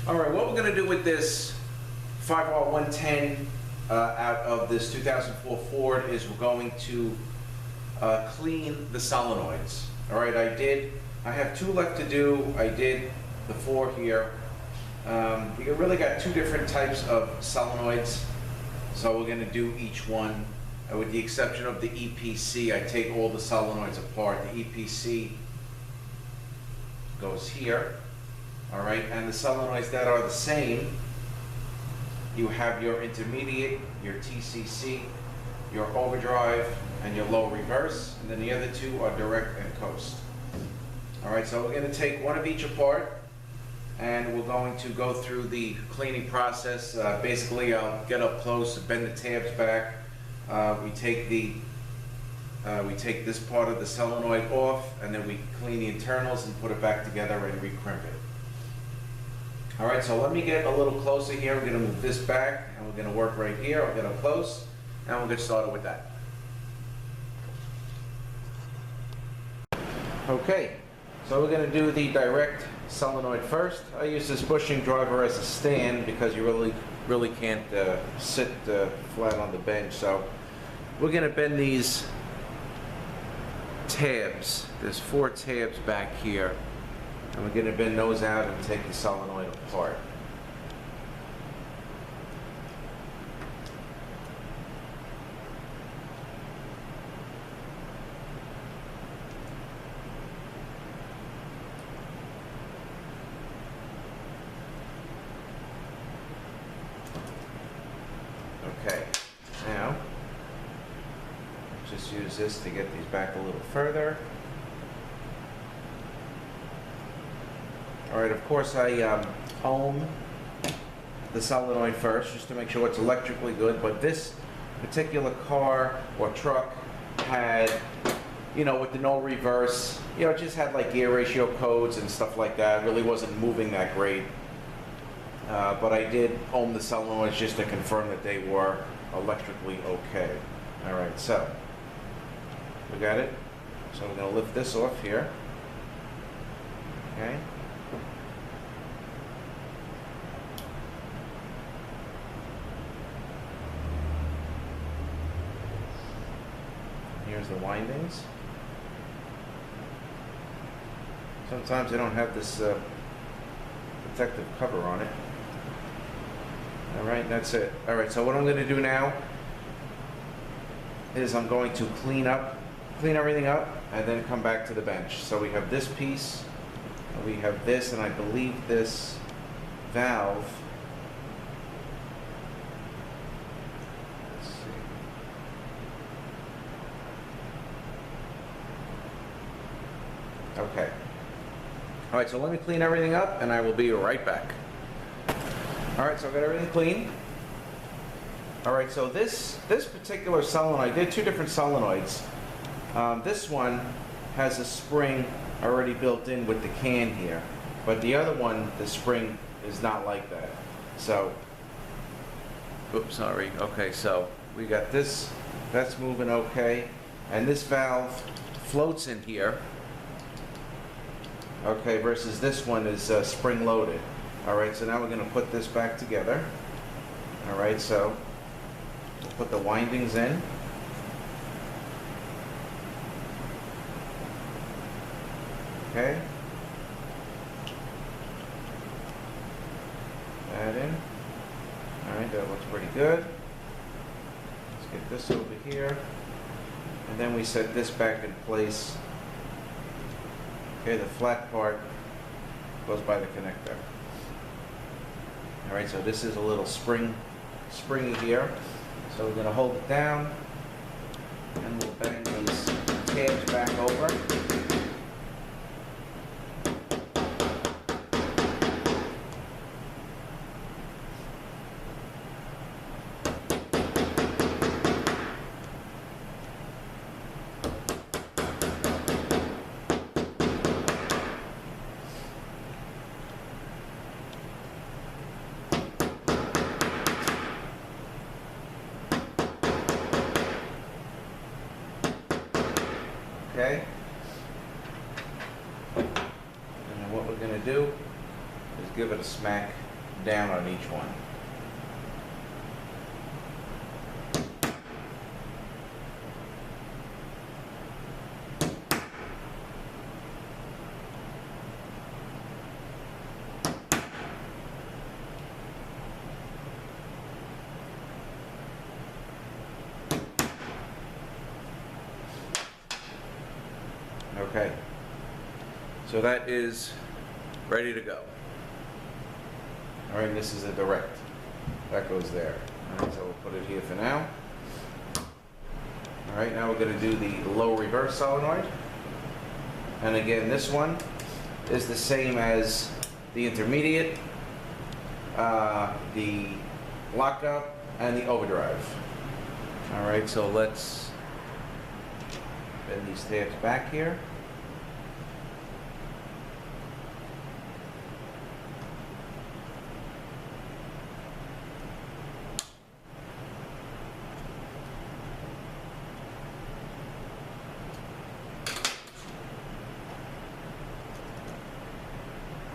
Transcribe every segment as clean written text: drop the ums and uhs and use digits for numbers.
All right, what we're going to do with this 5R110 out of this 2004 Ford is we're going to clean the solenoids. All right, I have two left to do. I did the four here. We really got two different types of solenoids, so we're going to do each one. With the exception of the EPC, I take all the solenoids apart. The EPC goes here. All right, and the solenoids that are the same, you have your intermediate, your TCC, your overdrive, and your low reverse, and then the other two are direct and coast. All right, so we're going to take one of each apart, and we're going to go through the cleaning process. Basically, I'll get up close, bend the tabs back. We take this part of the solenoid off, and then we clean the internals and put it back together and recrimp it. All right, so let me get a little closer here. We're going to move this back, and we're going to work right here. I'll get up close, and we'll get started with that. Okay, so we're going to do the direct solenoid first. I use this bushing driver as a stand because you really can't sit flat on the bench. So we're going to bend these tabs. There's 4 tabs back here. And we're going to bend those out and take the solenoid apart. Okay, now just use this to get these back a little further. All right, of course I ohm the solenoid first just to make sure it's electrically good, but this particular car or truck had, with the no reverse, it just had like gear ratio codes and stuff like that. It really wasn't moving that great. But I did ohm the solenoids just to confirm that they were electrically okay. All right, so we got it. So we're going to lift this off here. Okay. Here's the windings. Sometimes they don't have this protective cover on it. All right, that's it. All right, so what I'm going to do now is I'm going to clean everything up, and then come back to the bench. So we have this piece, and we have this, and I believe this valve. Let's see. Okay. All right, so let me clean everything up, and I will be right back. All right, so I've got everything clean. All right, so this particular solenoid, I did 2 different solenoids. This one has a spring already built in with the can here, but the other one, the spring is not like that. So, oops, sorry. Okay, so we got this, that's moving okay, and this valve floats in here. Okay, versus this one is spring loaded. All right, so now we're going to put this back together. All right, so we'll put the windings in. Okay. That in. All right, that looks pretty good. Let's get this over here. And then we set this back in place. Okay, the flat part goes by the connector. All right, so this is a little springy here. So we're going to hold it down, and we'll bang these tabs back over. Okay? And then what we're going to do is give it a smack down on each one. Okay, so that is ready to go. All right, this is a direct. That goes there. All right, so we'll put it here for now. All right, now we're going to do the low reverse solenoid. And again, this one is the same as the intermediate, the lockup, and the overdrive. All right, so let's bend these tabs back here.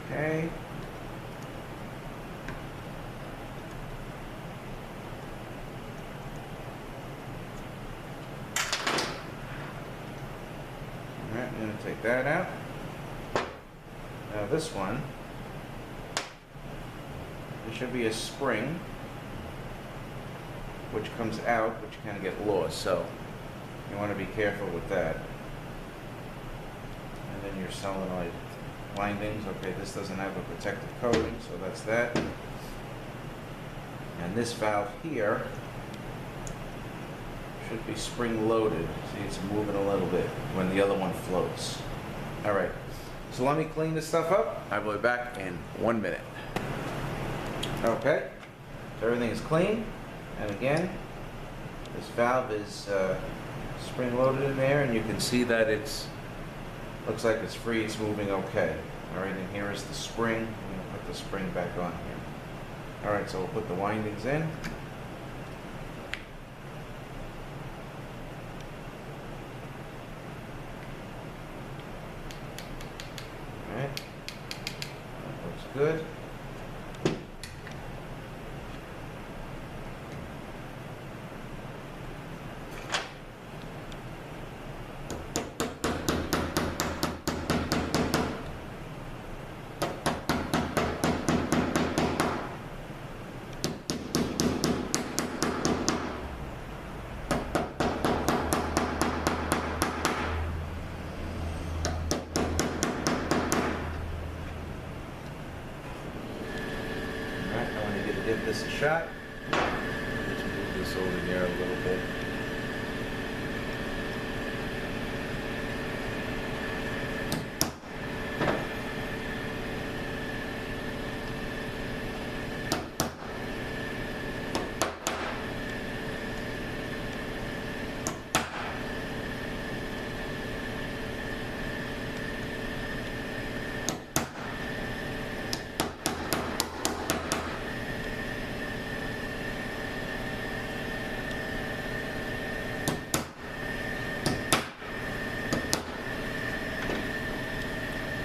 Okay. All right, I'm going to take that out. Now this one, there should be a spring which comes out, which kind of get lost, so you want to be careful with that. And then your solenoid windings. Okay, this doesn't have a protective coating, so that's that. And this valve here should be spring loaded. See, it's moving a little bit when the other one floats. All right, so let me clean this stuff up. I will be back in 1 minute. Okay, so everything is clean. And again, this valve is spring loaded in there, and you can see that it's looks like it's free, it's moving okay. All right, and here is the spring. I'm going to put the spring back on here. All right, so we'll put the windings in. All right, that looks good. Give this a shot. Just move this over there a little bit.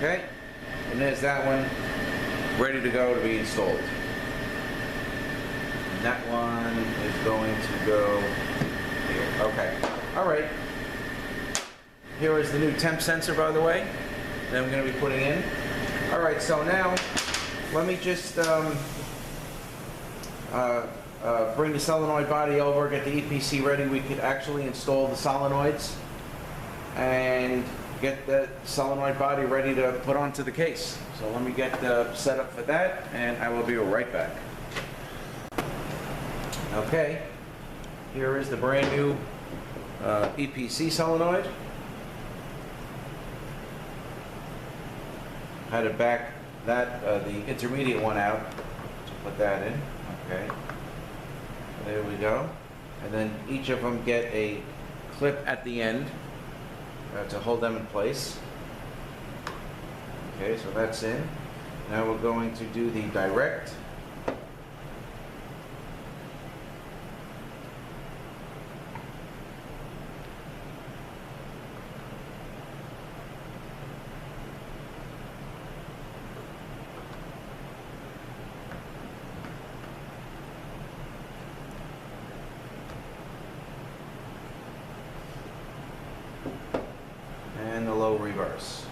Okay, and there's that one ready to go to be installed. And that one is going to go here. Okay, all right. Here is the new temp sensor, by the way, that I'm going to be putting in. All right, so now let me just bring the solenoid body over, get the EPC ready. We could actually install the solenoids and get the solenoid body ready to put onto the case. So let me get set up for that, and I will be right back. Okay, here is the brand new EPC solenoid. Had to back that the intermediate one out to put that in. Okay, there we go. And then each of them get a clip at the end to hold them in place. Okay, so that's in. Now we're going to do the direct. reverse.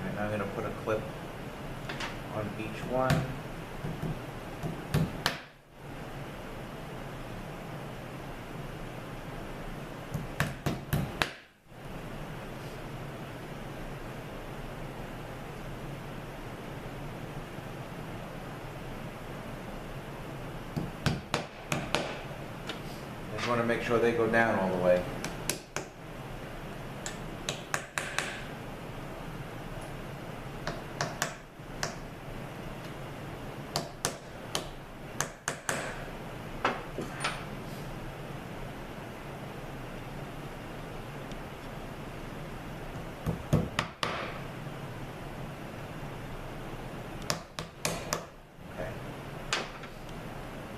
And I'm going to put a clip on each one. I just want to make sure they go down all the way.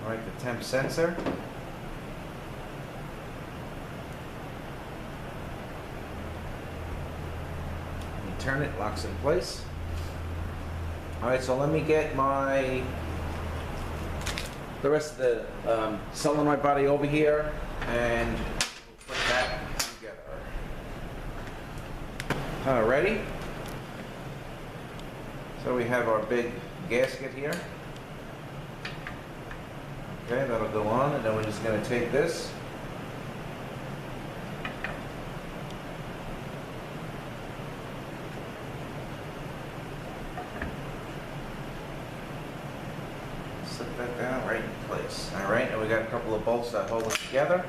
All right, the temp sensor. Turn it, locks in place. All right, so let me get the rest of the solenoid body over here, and we'll put that together. All righty. So we have our big gasket here. Okay, that'll go on, and then we're just going to take this. Slip that down right in place. All right, and we got a couple of bolts that hold it together.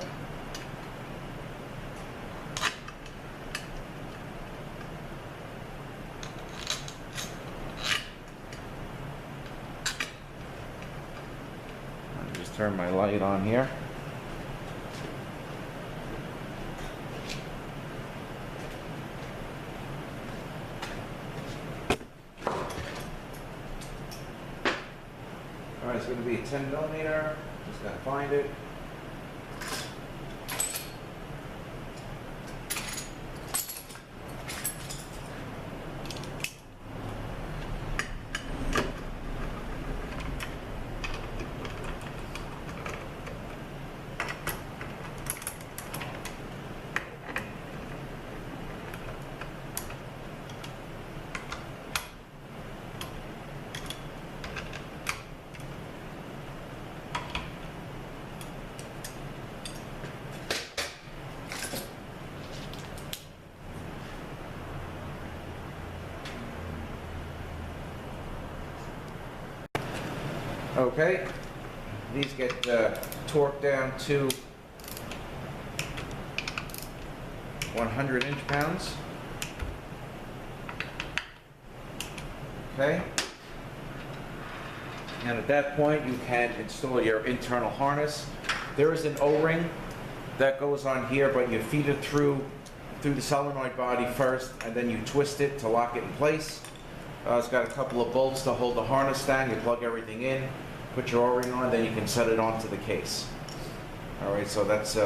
I'll just turn my light on here. Alright, it's going to be a 10 millimeter. Just got to find it. Okay, these get torqued down to 100 inch-pounds. Okay, and at that point you can install your internal harness. There is an O-ring that goes on here, but you feed it through the solenoid body first, and then you twist it to lock it in place. It's got a couple of bolts to hold the harness down. You plug everything in, put your O-ring on, then you can set it onto the case. All right, so that's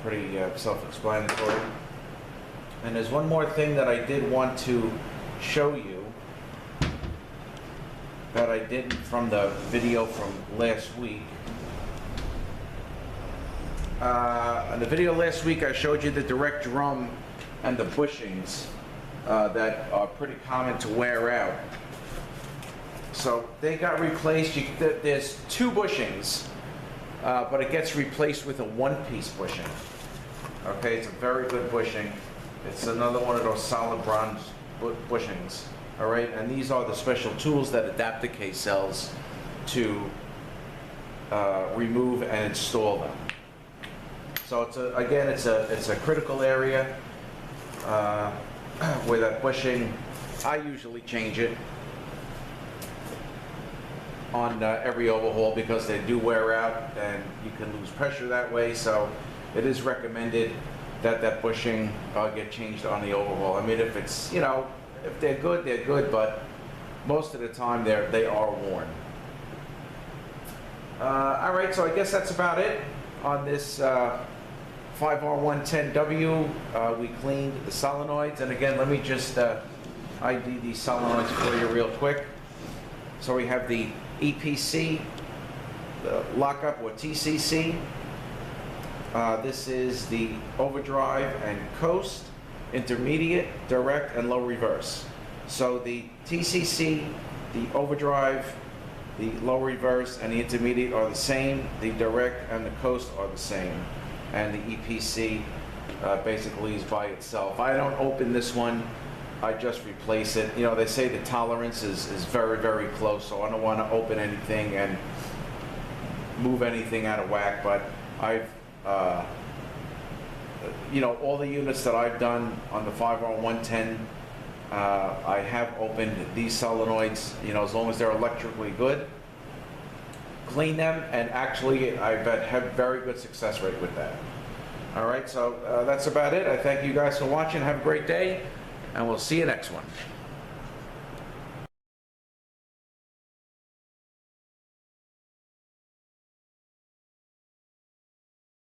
pretty self-explanatory. And there's one more thing that I did want to show you that I didn't from the video from last week. In the video last week, I showed you the direct drum and the bushings that are pretty common to wear out. So they got replaced. There's two bushings, but it gets replaced with a one-piece bushing. Okay, it's a very good bushing. It's another one of those solid bronze bushings. All right, and these are the special tools that Adaptacase sells to remove and install them. So it's a critical area where that bushing, I usually change it on every overhaul because they do wear out and you can lose pressure that way. So it is recommended that that bushing get changed on the overhaul. I mean, if it's, if they're good, but most of the time they are worn. All right, so I guess that's about it. on this 5R110W. We cleaned the solenoids, and again, let me just ID these solenoids for you real quick. So we have the EPC, the lockup, or TCC. This is the overdrive and coast, intermediate, direct, and low reverse. So the TCC, the overdrive, the low reverse, and the intermediate are the same. The direct and the coast are the same. And the EPC basically is by itself. I don't open this one, I just replace it. You know, they say the tolerance is very, very close, so I don't want to open anything and move anything out of whack, but I've, you know, all the units that I've done on the 5R110, I have opened these solenoids, you know, as long as they're electrically good, clean them, and actually I've had very good success rate with that. All right, so that's about it. I thank you guys for watching. Have a great day, and we'll see you next one.